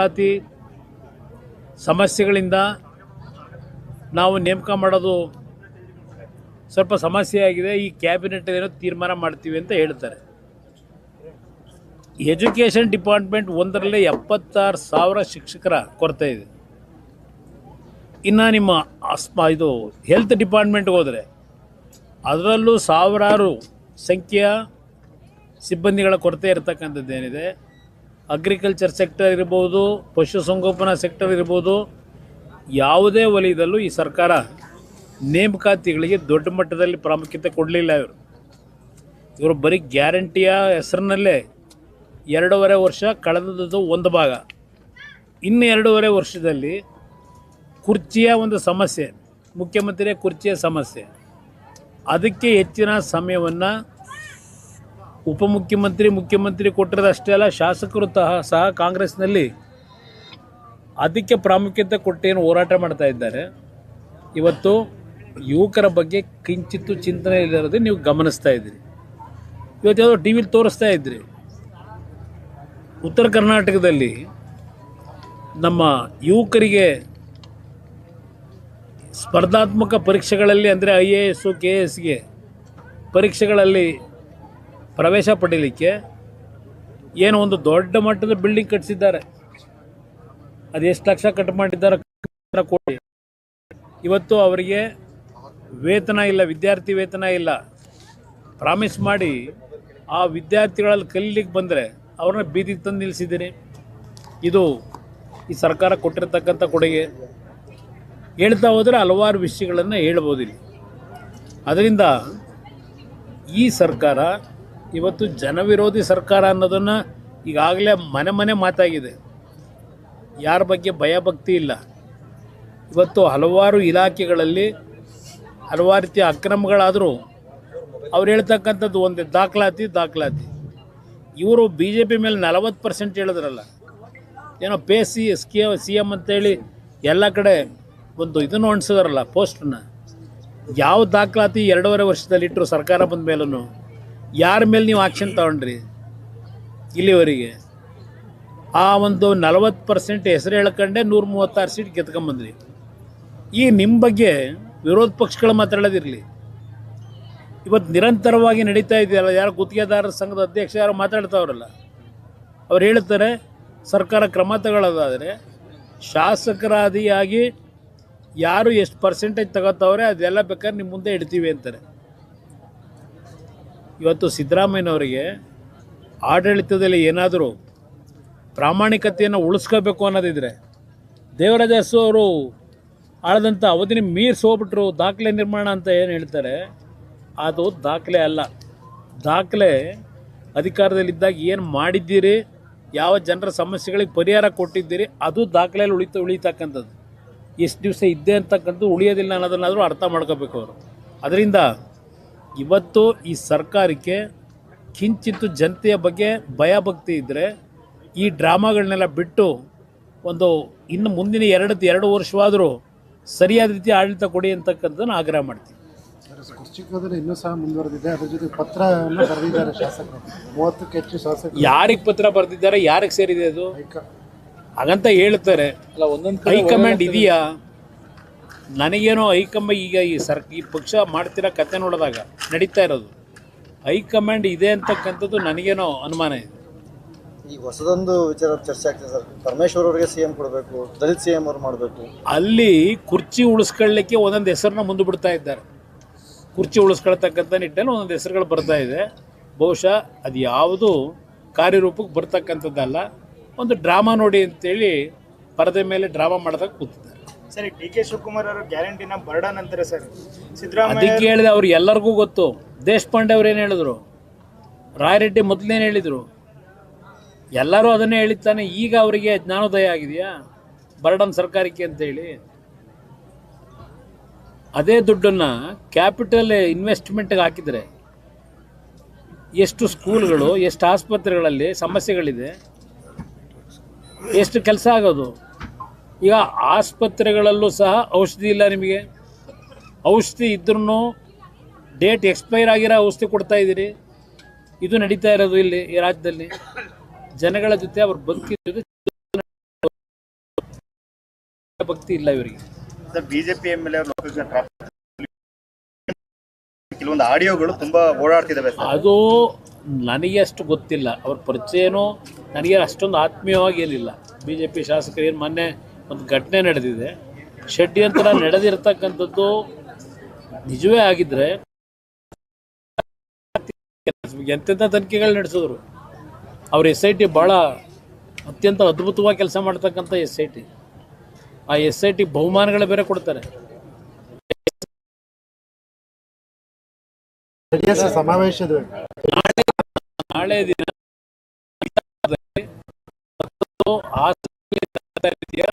ಜಾತಿ ಸಮಸ್ಯೆಗಳಿಂದ ನಾವು ನೇಮಕ ಮಾಡೋದು ಸ್ವಲ್ಪ ಸಮಸ್ಯೆ ಆಗಿದೆ. ಈ ಕ್ಯಾಬಿನೆಟ್ ಏನೋ ತೀರ್ಮಾನ ಮಾಡ್ತೀವಿ ಅಂತ ಹೇಳ್ತಾರೆ. ಎಜುಕೇಷನ್ ಡಿಪಾರ್ಟ್ಮೆಂಟ್ ಒಂದರಲ್ಲೇ 76,000 ಶಿಕ್ಷಕರ ಕೊರತೆ ಇದೆ. ಇನ್ನು ನಿಮ್ಮ ಇದು ಹೆಲ್ತ್ ಡಿಪಾರ್ಟ್ಮೆಂಟ್ಗೆ ಹೋದರೆ ಅದರಲ್ಲೂ ಸಾವಿರಾರು ಸಂಖ್ಯೆಯ ಸಿಬ್ಬಂದಿಗಳ ಕೊರತೆ ಇರತಕ್ಕಂಥದ್ದೇನಿದೆ. ಅಗ್ರಿಕಲ್ಚರ್ ಸೆಕ್ಟರ್ ಇರ್ಬೋದು, ಪಶುಸಂಗೋಪನಾ ಸೆಕ್ಟರ್ ಇರ್ಬೋದು, ಯಾವುದೇ ವಲಯದಲ್ಲೂ ಈ ಸರ್ಕಾರ ನೇಮಕಾತಿಗಳಿಗೆ ದೊಡ್ಡ ಮಟ್ಟದಲ್ಲಿ ಪ್ರಾಮುಖ್ಯತೆ ಕೊಡಲಿಲ್ಲ. ಇವರು ಬರೀ ಗ್ಯಾರಂಟಿಯ ಹೆಸರಿನಲ್ಲೇ 2.5 ವರ್ಷ ಕಳೆದದ್ದು ಒಂದು ಭಾಗ. ಇನ್ನು 2.5 ವರ್ಷದಲ್ಲಿ ಕುರ್ಚಿಯ ಒಂದು ಸಮಸ್ಯೆ, ಮುಖ್ಯಮಂತ್ರಿಯ ಕುರ್ಚಿಯ ಸಮಸ್ಯೆ, ಅದಕ್ಕೆ ಹೆಚ್ಚಿನ ಸಮಯವನ್ನು ಉಪಮುಖ್ಯಮಂತ್ರಿ ಮುಖ್ಯಮಂತ್ರಿ ಕೊಟ್ಟಿರೋದಷ್ಟೇ ಅಲ್ಲ, ಶಾಸಕರು ಸಹ ಕಾಂಗ್ರೆಸ್ನಲ್ಲಿ ಅದಕ್ಕೆ ಪ್ರಾಮುಖ್ಯತೆ ಕೊಟ್ಟೇನು ಹೋರಾಟ ಮಾಡ್ತಾ ಇದ್ದಾರೆ. ಇವತ್ತು ಯುವಕರ ಬಗ್ಗೆ ಕಿಂಚಿತ್ತು ಚಿಂತನೆ ಇಲ್ಲಿರೋದು ನೀವು ಗಮನಿಸ್ತಾ ಇದ್ದೀರಿ. ಇವತ್ತು ಯಾವುದೋ ಟಿ ವಿಲಿ ತೋರಿಸ್ತಾ ಇದ್ರಿ, ಉತ್ತರ ಕರ್ನಾಟಕದಲ್ಲಿ ನಮ್ಮ ಯುವಕರಿಗೆ ಸ್ಪರ್ಧಾತ್ಮಕ ಪರೀಕ್ಷೆಗಳಲ್ಲಿ ಅಂದರೆ IAS KSಗೆ ಪರೀಕ್ಷೆಗಳಲ್ಲಿ ಪ್ರವೇಶ ಪಡೀಲಿಕ್ಕೆ ಏನೋ ಒಂದು ದೊಡ್ಡ ಮಟ್ಟದ ಬಿಲ್ಡಿಂಗ್ ಕಟ್ಟಿಸಿದ್ದಾರೆ. ಅದು ಎಷ್ಟು ಲಕ್ಷ ಕಟ್ ಮಾಡಿದ್ದಾರೆ ಕೋಟಿ. ಇವತ್ತು ಅವರಿಗೆ ವೇತನ ಇಲ್ಲ, ವಿದ್ಯಾರ್ಥಿ ವೇತನ ಇಲ್ಲ. ಪ್ರಾಮಿಸ್ ಮಾಡಿ ಆ ವಿದ್ಯಾರ್ಥಿಗಳಲ್ಲಿ ಕಲೀಲಿಕ್ಕೆ ಬಂದರೆ ಅವ್ರನ್ನ ಬೀದಿಗೆ ತಂದು ನಿಲ್ಲಿಸಿದ್ದೀನಿ. ಇದು ಈ ಸರ್ಕಾರ ಕೊಟ್ಟಿರತಕ್ಕಂಥ ಕೊಡುಗೆ. ಹೇಳ್ತಾ ಹೋದರೆ ಹಲವಾರು ವಿಷಯಗಳನ್ನು ಹೇಳ್ಬೋದಿಲ್ಲ. ಅದರಿಂದ ಈ ಸರ್ಕಾರ ಇವತ್ತು ಜನವಿರೋಧಿ ಸರ್ಕಾರ ಅನ್ನೋದನ್ನು ಈಗಾಗಲೇ ಮನೆ ಮನೆ ಮಾತಾಗಿದೆ. ಯಾರ ಬಗ್ಗೆ ಭಯಭಕ್ತಿ ಇಲ್ಲ. ಇವತ್ತು ಹಲವಾರು ಇಲಾಖೆಗಳಲ್ಲಿ ಹಲವಾರು ರೀತಿಯ ಅಕ್ರಮಗಳಾದರೂ ಅವ್ರು ಹೇಳ್ತಕ್ಕಂಥದ್ದು ಒಂದೇ ದಾಖಲಾತಿ. ಇವರು BJP ಮೇಲೆ 40% ಹೇಳಿದ್ರಲ್ಲ, ಏನೋ CM ಅಂತೇಳಿ ಎಲ್ಲ ಕಡೆ ಒಂದು ಇದನ್ನು ಅಣಿಸಿದಾರಲ್ಲ ಪೋಸ್ಟನ್ನ. ಯಾವ ದಾಖಲಾತಿ 2.5 ವರ್ಷದಲ್ಲಿ ಇಟ್ಟರು ಸರ್ಕಾರ ಬಂದ ಮೇಲೂ? ಯಾರ ಮೇಲೆ ನೀವು ಆಕ್ಷನ್ ತಗೊಂಡ್ರಿ ಇಲ್ಲಿವರೆಗೆ? ಆ ಒಂದು 40% ಹೆಸರು ಹೇಳ್ಕೊಂಡೆ 136 ಸೀಟ್ ಗೆದ್ಕೊಂಬಂದ್ರಿ. ಈ ನಿಮ್ಮ ಬಗ್ಗೆ ವಿರೋಧ ಪಕ್ಷಗಳು ಮಾತಾಡೋದಿರಲಿ. ಇವತ್ತು ನಿರಂತರವಾಗಿ ನಡೀತಾ ಇದೆಯಲ್ಲ, ಯಾರು ಗುತ್ತಿಗೆದಾರರ ಸಂಘದ ಅಧ್ಯಕ್ಷ ಯಾರು ಮಾತಾಡ್ತಾವ್ರಲ್ಲ, ಅವ್ರು ಹೇಳ್ತಾರೆ ಸರ್ಕಾರ ಕ್ರಮ ತಗೊಳ್ಳೋದಾದರೆ ಶಾಸಕರಾದಿಯಾಗಿ ಯಾರು ಎಷ್ಟು ಪರ್ಸೆಂಟೇಜ್ ತಗೋತಾವ್ರೆ ಅದೆಲ್ಲ ಬೇಕಾದ್ರೆ ನಿಮ್ಮ ಮುಂದೆ ಇಡ್ತೀವಿ ಅಂತಾರೆ. ಇವತ್ತು ಸಿದ್ದರಾಮಯ್ಯನವರಿಗೆ ಆಡಳಿತದಲ್ಲಿ ಏನಾದರೂ ಪ್ರಾಮಾಣಿಕತೆಯನ್ನು ಉಳಿಸ್ಕೋಬೇಕು ಅನ್ನೋದಿದ್ರೆ, ದೇವರಾಜ ಅರಸು ಅವರು ಆಳದಂಥ ಅವಧಿನ ಮೀರ್ಸಿ ಹೋಗ್ಬಿಟ್ರು ದಾಖಲೆ ನಿರ್ಮಾಣ ಅಂತ ಏನು ಹೇಳ್ತಾರೆ, ಅದು ದಾಖಲೆ ಅಲ್ಲ. ದಾಖಲೆ ಅಧಿಕಾರದಲ್ಲಿದ್ದಾಗ ಏನು ಮಾಡಿದ್ದೀರಿ, ಯಾವ ಜನರ ಸಮಸ್ಯೆಗಳಿಗೆ ಪರಿಹಾರ ಕೊಟ್ಟಿದ್ದೀರಿ, ಅದು ದಾಖಲೆಯಲ್ಲಿ ಉಳಿತಕ್ಕಂಥದ್ದು. ಎಷ್ಟು ದಿವಸ ಇದ್ದೆ ಅಂತಕ್ಕಂಥದ್ದು ಉಳಿಯೋದಿಲ್ಲ ಅನ್ನೋದನ್ನಾದರೂ ಅರ್ಥ ಮಾಡ್ಕೋಬೇಕು ಅವರು. ಅದರಿಂದ ಇವತ್ತು ಈ ಸರ್ಕಾರಕ್ಕೆ ಕಿಂಚಿತ್ತು ಜನತೆಯ ಬಗ್ಗೆ ಭಯಭಕ್ತಿ ಇದ್ದರೆ ಈ ಡ್ರಾಮಾಗಳನ್ನೆಲ್ಲ ಬಿಟ್ಟು ಒಂದು ಇನ್ನು ಮುಂದಿನ 2 ವರ್ಷವಾದರೂ ಸರಿಯಾದ ರೀತಿ ಆಡಳಿತ ಕೊಡಿ ಅಂತಕ್ಕಂಥದ್ದನ್ನು ಆಗ್ರಹ ಮಾಡ್ತೀವಿ. ಇನ್ನೂ ಸಹ ಮುಂದುವರೆದಿದೆ. ಅದ್ರ ಜೊತೆ ಪತ್ರವನ್ನು ಬರೆದಿದ್ದಾರೆ ಶಾಸಕರು, 30ಕ್ಕೂ ಹೆಚ್ಚು ಶಾಸಕರು. ಯಾರಿಗೆ ಪತ್ರ ಬರೆದಿದ್ದಾರೆ, ಯಾರಿಗೆ ಸೇರಿದೆ ಅದು ಹಾಗಂತ ಹೇಳ್ತಾರೆ. ಅಲ್ಲ, ಒಂದೊಂದು ಹೈಕಮಾಂಡ್ ಇದೆಯಾ? ನನಗೇನೋ ಹೈಕಮಾಂಡ್ ಈಗ ಈ ಪಕ್ಷ ಮಾಡ್ತಿರೋ ಕತೆ ನೋಡಿದಾಗ ನಡೀತಾ ಇರೋದು ಹೈಕಮಾಂಡ್ ಇದೆ ಅಂತಕ್ಕಂಥದ್ದು ನನಗೇನೋ ಅನುಮಾನ ಇದೆ. ಈಗ ಹೊಸದೊಂದು ವಿಚಾರ ಚರ್ಚೆ ಆಗ್ತದೆ ಸರ್. ಪರಮೇಶ್ವರ್ ಅವರಿಗೆ CM ಕೊಡಬೇಕು, ದಲಿತ CM ಅವ್ರು ಮಾಡಬೇಕು. ಅಲ್ಲಿ ಕುರ್ಚಿ ಉಳಿಸ್ಕೊಳ್ಳಿಕ್ಕೆ ಒಂದೊಂದು ಹೆಸರನ್ನ ಮುಂದೆ ಬಿಡ್ತಾ ಇದ್ದಾರೆ. ಕುರ್ಚಿ ಉಳಿಸ್ಕೊಳ್ತಕ್ಕಂಥ ನಿಟ್ಟಿನಲ್ಲಿ ಒಂದೊಂದು ಹೆಸರುಗಳು ಬರ್ತಾ ಇದೆ. ಬಹುಶಃ ಅದು ಯಾವುದು ಕಾರ್ಯರೂಪಕ್ಕೆ ಬರ್ತಕ್ಕಂಥದ್ದಲ್ಲ, ಒಂದು ಡ್ರಾಮಾ ನೋಡಿ ಅಂತೇಳಿ ಪರದೆ ಮೇಲೆ ಡ್ರಾಮಾ ಮಾಡೋದಕ್ಕೆ ಕೂತಿದ್ದಾರೆ. ಸರಿ, DK ಶಿವಕುಮಾರ್ ಅವರು ಗ್ಯಾರಂಟಿನ ಬರ್ಡನ್ ಅಂತಾರೆ ಸರ್. ಸಿದ್ದರಾಮಯ್ಯ ಅದಕ್ಕೆ ಹೇಳಿದೆ, ಅವ್ರು ಎಲ್ಲರಿಗೂ ಗೊತ್ತು. ದೇಶಪಾಂಡೆ ಅವ್ರು ಏನು ಹೇಳಿದ್ರು, ರಾಯರೆಡ್ಡಿ ಮೊದಲೇನು ಹೇಳಿದರು, ಎಲ್ಲರೂ ಅದನ್ನೇ ಹೇಳಿದ್ದಾನೆ. ಈಗ ಅವರಿಗೆ ಜ್ಞಾನೋದಯ ಆಗಿದೆಯಾ ಬರ್ಡನ್ ಸರ್ಕಾರಕ್ಕೆ ಅಂತೇಳಿ? ಅದೇ ದುಡ್ಡನ್ನು ಕ್ಯಾಪಿಟಲ್ ಇನ್ವೆಸ್ಟ್ಮೆಂಟ್ಗೆ ಹಾಕಿದರೆ ಎಷ್ಟು ಸ್ಕೂಲ್ಗಳು, ಎಷ್ಟು ಆಸ್ಪತ್ರೆಗಳಲ್ಲಿ ಸಮಸ್ಯೆಗಳಿದೆ, ಎಷ್ಟು ಕೆಲಸ ಆಗೋದು. ಈಗ ಆಸ್ಪತ್ರೆಗಳಲ್ಲೂ ಸಹ ಔಷಧಿ ಇಲ್ಲ. ನಿಮಗೆ ಔಷಧಿ ಇದ್ರೂ ಡೇಟ್ ಎಕ್ಸ್ಪೈರ್ ಆಗಿರೋ ಔಷಧಿ ಕೊಡ್ತಾ ಇದ್ದೀರಿ. ಇದು ನಡೀತಾ ಇರೋದು ಇಲ್ಲಿ ಈ ರಾಜ್ಯದಲ್ಲಿ. ಜನಗಳ ಜೊತೆ ಅವ್ರು ಬದುಕಿದ್ದು ಭಕ್ತಿ ಇಲ್ಲ ಇವರಿಗೆ. Sir BJP M L A ಕೆಲವೊಂದು ಆಡಿಯೋಗಳು ತುಂಬಾ ಓಡಾಡ್ತಿದ್ದಾವೆ ಸರ್. ಅದು ನನಗೆ ಅಷ್ಟು ಗೊತ್ತಿಲ್ಲ, ಅವ್ರ ಪರಿಚಯನೂ ನನಗೆ ಅಷ್ಟೊಂದು ಆತ್ಮೀಯವಾಗಿ ಏನಿಲ್ಲ. ಬಿ ಜೆ ಪಿ ಶಾಸಕರು ಏನು ಮೊನ್ನೆ ಒಂದು ಘಟನೆ ನಡೆದಿದೆ, ಷಡ್ಯಂತ್ರ ನಡೆದಿರ್ತಕ್ಕಂಥದ್ದು ನಿಜವೇ ಆಗಿದ್ದರೆ ಎಂತೆಂಥ ತನಿಖೆಗಳು ನಡೆಸಿದ್ರು. ಅವ್ರ SIT ಭಾಳ ಅತ್ಯಂತ ಅದ್ಭುತವಾಗಿ ಕೆಲಸ ಮಾಡ್ತಕ್ಕಂಥ SIT. ಆ SIT ಬಹುಮಾನಗಳು ಬೇರೆ ಕೊಡ್ತಾರೆ. ಸಮಾವೇಶದ ನಾಳೆ ದಿನ ರೀತಿಯ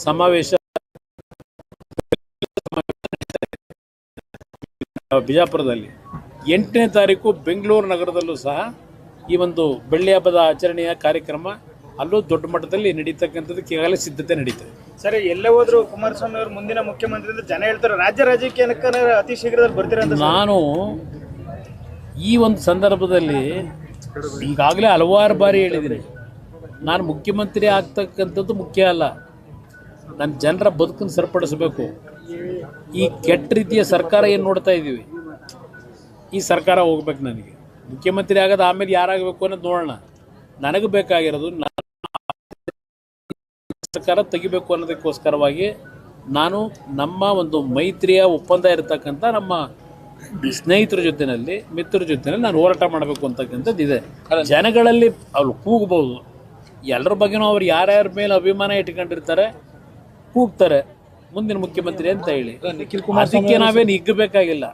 ಸಮಾವೇಶ ಬಿಜಾಪುರದಲ್ಲಿ 8ನೇ ತಾರೀಕು ಬೆಂಗಳೂರು ನಗರದಲ್ಲೂ ಸಹ ಈ ಒಂದು ಬೆಳ್ಳಿ ಹಬ್ಬದ ಆಚರಣೆಯ ಕಾರ್ಯಕ್ರಮ ಅಲ್ಲೂ ದೊಡ್ಡ ಮಟ್ಟದಲ್ಲಿ ನಡೀತಕ್ಕಂಥದ್ದಕ್ಕೆ ಈಗಾಗಲೇ ಸಿದ್ಧತೆ ನಡೀತದೆ. ಸರ್ ಎಲ್ಲೇ ಹೋದ್ರು ಕುಮಾರಸ್ವಾಮಿ ಅವರು ಮುಂದಿನ ಮುಖ್ಯಮಂತ್ರಿ ಅಂತ ಜನ ಹೇಳ್ತಾರೆ. ರಾಜ್ಯ ರಾಜಕೀಯಕ್ಕೆ ಅತಿ ಶೀಘ್ರದಲ್ಲಿ ಬರ್ತೀರಂತ ನಾನು ಈ ಒಂದು ಸಂದರ್ಭದಲ್ಲಿ ಈಗಾಗಲೇ ಹಲವಾರು ಬಾರಿ ಹೇಳಿದ್ದೀನಿ, ನಾನು ಮುಖ್ಯಮಂತ್ರಿ ಆಗ್ತಕ್ಕಂಥದ್ದು ಮುಖ್ಯ ಅಲ್ಲ, ನನ್ನ ಜನರ ಬದುಕನ್ನು ಸರಿಪಡಿಸಬೇಕು. ಈ ಕೆಟ್ಟ ರೀತಿಯ ಸರ್ಕಾರ ಏನು ನೋಡ್ತಾ ಇದ್ದೀವಿ, ಈ ಸರ್ಕಾರ ಹೋಗ್ಬೇಕು. ನನಗೆ ಮುಖ್ಯಮಂತ್ರಿ ಆಗೋದು ಆಮೇಲೆ ಯಾರಾಗಬೇಕು ಅನ್ನೋದು ನೋಡೋಣ. ನನಗೆ ಬೇಕಾಗಿರೋದು ಸರ್ಕಾರ ತೆಗಿಬೇಕು ಅನ್ನೋದಕ್ಕೋಸ್ಕರವಾಗಿ ನಾನು ನಮ್ಮ ಒಂದು ಮೈತ್ರಿಯ ಒಪ್ಪಂದ ಇರತಕ್ಕಂಥ ನಮ್ಮ ಸ್ನೇಹಿತರ ಜೊತೆಯಲ್ಲಿ ಮಿತ್ರರ ಜೊತೆಯಲ್ಲಿ ನಾನು ಹೋರಾಟ ಮಾಡಬೇಕು ಅಂತಕ್ಕಂಥದ್ದು ಇದೆ. ಜನಗಳಲ್ಲಿ ಅವ್ರು ಕೂಗ್ಬೋದು, ಎಲ್ಲರ ಬಗ್ಗೆನೂ ಅವ್ರು ಯಾರ್ಯಾರ ಮೇಲೆ ಅಭಿಮಾನ ಇಟ್ಕೊಂಡಿರ್ತಾರೆ ಕೂಗ್ತಾರೆ ಮುಂದಿನ ಮುಖ್ಯಮಂತ್ರಿ ಅಂತ ಹೇಳಿ. ಅದಕ್ಕೆ ನಾವೇನು ಹಿಗ್ಗಬೇಕಾಗಿಲ್ಲ.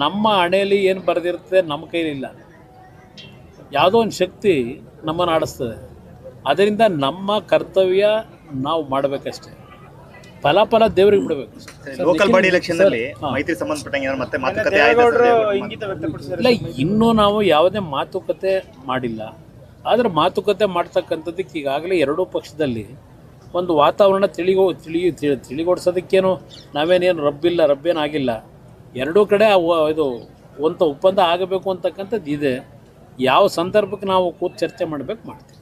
ನಮ್ಮ ಹಣೆಯಲ್ಲಿ ಏನು ಬರೆದಿರ್ತದೆ ನಮ್ಮ ಕೈಲಿಲ್ಲ. ಯಾವುದೋ ಒಂದು ಶಕ್ತಿ ನಮ್ಮನ್ನು ಆಡಿಸ್ತದೆ. ಅದರಿಂದ ನಮ್ಮ ಕರ್ತವ್ಯ ನಾವು ಮಾಡಬೇಕಷ್ಟೇ, ಫಲ ದೇವ್ರಿಗೆ ಬಿಡಬೇಕು. ಲೋಕಲ್ ಬಾಡಿ ಎಲೆಕ್ಷನ್ ಅಲ್ಲಿ ಮೈತ್ರಿ ಸಂಬಂಧಪಟ್ಟಂಗೆ ಮತ್ತೆ ಮಾತುಕತೆ ಆಯ್ತಾ ಸರ್? ಇಂಗಿತ ವ್ಯಕ್ತಪಡಿಸಿದ್ದಾರೆ. ಇಲ್ಲ, ಇನ್ನೂ ನಾವು ಯಾವುದೇ ಮಾತುಕತೆ ಮಾಡಿಲ್ಲ. ಆದರೆ ಮಾತುಕತೆ ಮಾಡ್ತಕ್ಕಂಥದ್ದಕ್ಕೆ ಈಗಾಗಲೇ ಎರಡೂ ಪಕ್ಷದಲ್ಲಿ ಒಂದು ವಾತಾವರಣ ತಿಳಿಗೊಡಿಸೋದಕ್ಕೇನು ನಾವೇನೇನು ರಬ್ಬೇನಾಗಿಲ್ಲ. ಎರಡೂ ಕಡೆ ಇದು ಒಂದು ಒಪ್ಪಂದ ಆಗಬೇಕು ಅಂತಕ್ಕಂಥದ್ದು ಇದೆ. ಯಾವ ಸಂದರ್ಭಕ್ಕೆ ನಾವು ಕೂತು ಚರ್ಚೆ ಮಾಡಬೇಕು ಮಾಡ್ತೀವಿ.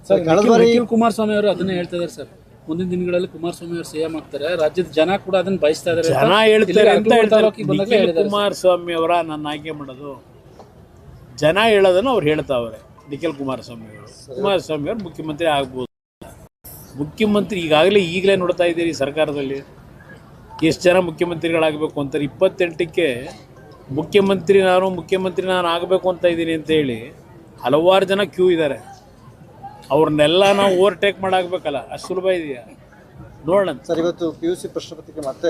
ನಿಖಿಲ್ ಕುಮಾರಸ್ವಾಮಿ ಅವರು ಅದನ್ನೇ ಹೇಳ್ತಾ ಇದ್ದಾರೆ ಸರ್, ಮುಂದಿನ ದಿನಗಳಲ್ಲಿ ಕುಮಾರಸ್ವಾಮಿ ಅವರು CM ಆಗ್ತಾರೆ, ರಾಜ್ಯದ ಜನ ಕೂಡ ಅದನ್ನ ಬಯಸ್ತಾ ಇದ್ದಾರೆ. ಜನ ಹೇಳ್ತಾರೆ ಅಂತ ಹೇಳ್ತಾರೆ. ನಿಖಿಲ್ ಕುಮಾರಸ್ವಾಮಿ ಅವರ ನನ್ನ ಆಯ್ಕೆ ಮಾಡೋದು ಜನ ಹೇಳೋದನ್ನು ಅವ್ರು ಹೇಳ್ತಾವ್ರೆ. ನಿಖಿಲ್ ಕುಮಾರಸ್ವಾಮಿ ಅವರು ಮುಖ್ಯಮಂತ್ರಿ ಆಗ್ಬೋದು. ಮುಖ್ಯಮಂತ್ರಿ ಈಗಲೇ ನೋಡ್ತಾ ಇದ್ದೀರಿ ಸರ್ಕಾರದಲ್ಲಿ ಎಷ್ಟು ಜನ ಮುಖ್ಯಮಂತ್ರಿಗಳಾಗಬೇಕು ಅಂತಾರೆ. 28ಕ್ಕೆ ಮುಖ್ಯಮಂತ್ರಿ ನಾನು ಆಗಬೇಕು ಅಂತ ಇದ್ದೀನಿ ಅಂತ ಹೇಳಿ ಹಲವಾರು ಜನ ಕ್ಯೂ ಇದ್ದಾರೆ. ಅವ್ರನ್ನೆಲ್ಲ ನಾವು ಓವರ್ಟೇಕ್ ಮಾಡಾಗಬೇಕಲ್ಲ, ಅಷ್ಟು ಸುಲಭ ಇದೆಯಾ ನೋಡೋಣ. ಸರ್ ಇವತ್ತು PUC ಪ್ರಶ್ನೆ ಪತ್ರಿಕೆ ಮತ್ತೆ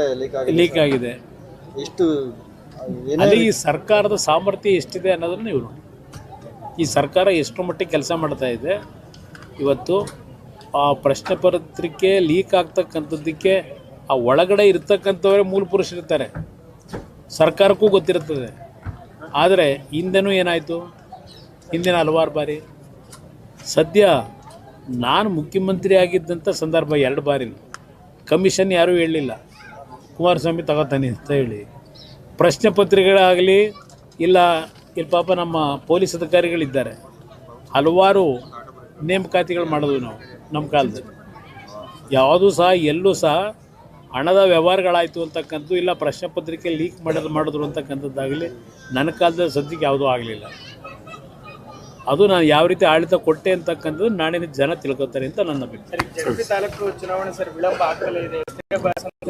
ಲೀಕ್ ಆಗಿದೆ. ಎಷ್ಟು ಅಲ್ಲಿ ಈ ಸರ್ಕಾರದ ಸಾಮರ್ಥ್ಯ ಎಷ್ಟಿದೆ ಅನ್ನೋದನ್ನು ನೀವು ನೋಡಿ. ಈ ಸರ್ಕಾರ ಎಷ್ಟು ಮಟ್ಟಿಗೆ ಕೆಲಸ ಮಾಡ್ತಾ ಇದೆ. ಇವತ್ತು ಆ ಪ್ರಶ್ನೆ ಪತ್ರಿಕೆ ಲೀಕ್ ಆಗ್ತಕ್ಕಂಥದ್ದಕ್ಕೆ ಆ ಒಳಗಡೆ ಇರ್ತಕ್ಕಂಥವರೇ ಮೂಲ ಪುರುಷರಿರ್ತಾರೆ. ಸರ್ಕಾರಕ್ಕೂ ಗೊತ್ತಿರುತ್ತದೆ. ಆದರೆ ಹಿಂದೆನೂ ಏನಾಯಿತು, ಹಿಂದಿನ ಹಲವಾರು ಬಾರಿ. ಸದ್ಯ ನಾನು ಮುಖ್ಯಮಂತ್ರಿ ಆಗಿದ್ದಂಥ ಸಂದರ್ಭ 2 ಬಾರಿ ಕಮಿಷನ್ ಯಾರೂ ಹೇಳಲಿಲ್ಲ, ಕುಮಾರಸ್ವಾಮಿ ತಗೋತಾನೆ ಅಂತ ಹೇಳಿ. ಪ್ರಶ್ನೆ ಪತ್ರಿಕೆಗಳಾಗಲಿ ಇಲ್ಲಿ ಪಾಪ ನಮ್ಮ ಪೊಲೀಸ್ ಅಧಿಕಾರಿಗಳಿದ್ದಾರೆ, ಹಲವಾರು ನೇಮಕಾತಿಗಳು ಮಾಡಿದ್ವಿ ನಾವು ನಮ್ಮ ಕಾಲದಲ್ಲಿ. ಯಾವುದೂ ಸಹ ಎಲ್ಲೂ ಸಹ ಹಣದ ವ್ಯವಹಾರಗಳಾಯಿತು ಅಂತಕ್ಕಂಥದ್ದು ಇಲ್ಲ, ಪ್ರಶ್ನೆ ಪತ್ರಿಕೆ ಲೀಕ್ ಮಾಡಿದ್ರು ಅಂತಕ್ಕಂಥದ್ದಾಗಲಿ ನನ್ನ ಕಾಲದಲ್ಲಿ ಸದ್ಯಕ್ಕೆ ಯಾವುದೂ ಆಗಲಿಲ್ಲ. ಅದು ನಾನು ಯಾವ ರೀತಿ ಆಡಳಿತ ಕೊಟ್ಟೆ ಅಂತಕ್ಕಂಥದ್ದು ನಾಡಿನ ಜನ ತಿಳ್ಕೊತಾರೆ ಅಂತ ನನ್ನ ಅಭಿಪ್ರಾಯ. ಜೆಪಿ ತಾಲೂಕು ಚುನಾವಣೆ ಸರ್ ವಿಳಂಬ ಆಗ್ತಲೇ ಇದೆ.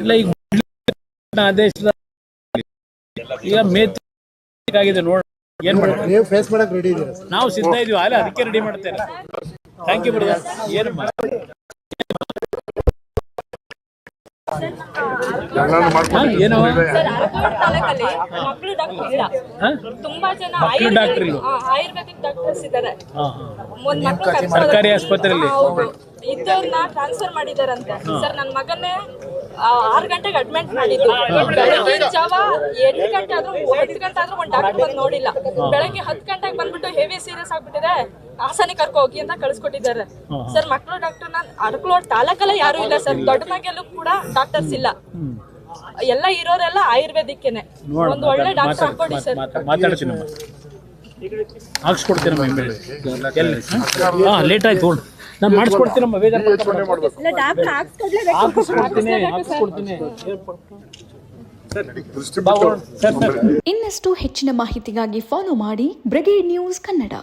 ಇಲ್ಲ, ಈಗ ಆದೇಶದ ಈಗ ಆಗಿದೆ ನೋಡಿ, ಏನು ಮಾಡೋದು. ನೀವು ಫೇಸ್ ಮಾಡಕ್ಕೆ ರೆಡಿ ಇದ್ದೀರಾ? ನಾವು ಸಿದ್ಧ ಇದೀವಿ, ಅಲ್ಲ ಅದಕ್ಕೆ ರೆಡಿ ಮಾಡ್ತೇನೆ. Thank you brother. ಏನು ಏನೋ ಮಕ್ಕಳು ಡಾಕ್ಟರ್ ಇಲ್ಲ, ತುಂಬಾ ಜನ ಆಯುರ್ವೇದಿಕ್ ಡಾಕ್ಟರ್ಸ್ ಇದ್ದಾರೆ. ಸರ್ಕಾರಿ ಆಸ್ಪತ್ರೆಯಲ್ಲಿ ಇದ್ದವ್ರನ್ನ ಟ್ರಾನ್ಸ್ಫರ್ ಮಾಡಿದಾರಂತೆ. ಸರ್ ನನ್ನ ಮಗನ್ನೇ 6 ಗಂಟೆಗೆ ಅಡ್ಮಿಟ್ ಮಾಡಿದ್ದು. ಬೆಳಗಿನ ಜಾವ 8 ಗಂಟೆ ಆದ್ರೂ 10 ಗಂಟೆ ಆದ್ರೂ ಒಂದು ಡಾಕ್ಟರ್ ಬಂದು ನೋಡಿಲ್ಲ. ಬೆಳಗ್ಗೆ 10 ಗಂಟೆಗೆ ಬಂದ್ಬಿಟ್ಟು ಹೆವಿ ಸೀರಿಯಸ್ ಆಗ್ಬಿಟ್ಟಿದೆ, ಹಾಸನ ಕರ್ಕೊ ಹೋಗಿ ಅಂತ ಕಳಿಸ್ಕೊಟ್ಟಿದ್ದಾರೆ. ಸರ್ ಮಕ್ಕಳು ಡಾಕ್ಟರ್ ಅರಕಲೋಡ್ ತಾಲೂಕಲ್ಲ ಯಾರು ಇಲ್ಲ ಸರ್. ದೊಡ್ಡ ಮಗೆಲ್ಲೂ ಕೂಡ ಡಾಕ್ಟರ್ಸ್ ಇಲ್ಲ, ಎಲ್ಲ ಇರೋರೆಲ್ಲ ಆಯುರ್ವೇದಿಕ್ಕೇನೆ. ಒಂದು ಒಳ್ಳೆ ಡಾಕ್ಟರ್ ಹಾಕೊಡಿ ಸರ್. ಮಾತಾಡ್ತೀನಿ, ಹಾಕ್ಸ್ಕೊಡ್ತೀನಿ. ಲೇಟ್ ಆಯ್ತು. ನಾನು ಮಾಡಿಸ್ಕೊಡ್ತೀನಮ್ಮ, ಬೇಜಾರು ಇಲ್ಲ ಡಾಕ್ಟರ್ ಹಾಕಿಸ್ಕೊಡ್ತೀನಿ. ಇನ್ನಷ್ಟು ಹೆಚ್ಚಿನ ಮಾಹಿತಿಗಾಗಿ ಫಾಲೋ ಮಾಡಿ ಬ್ರಿಗೇಡ್ ನ್ಯೂಸ್ ಕನ್ನಡ.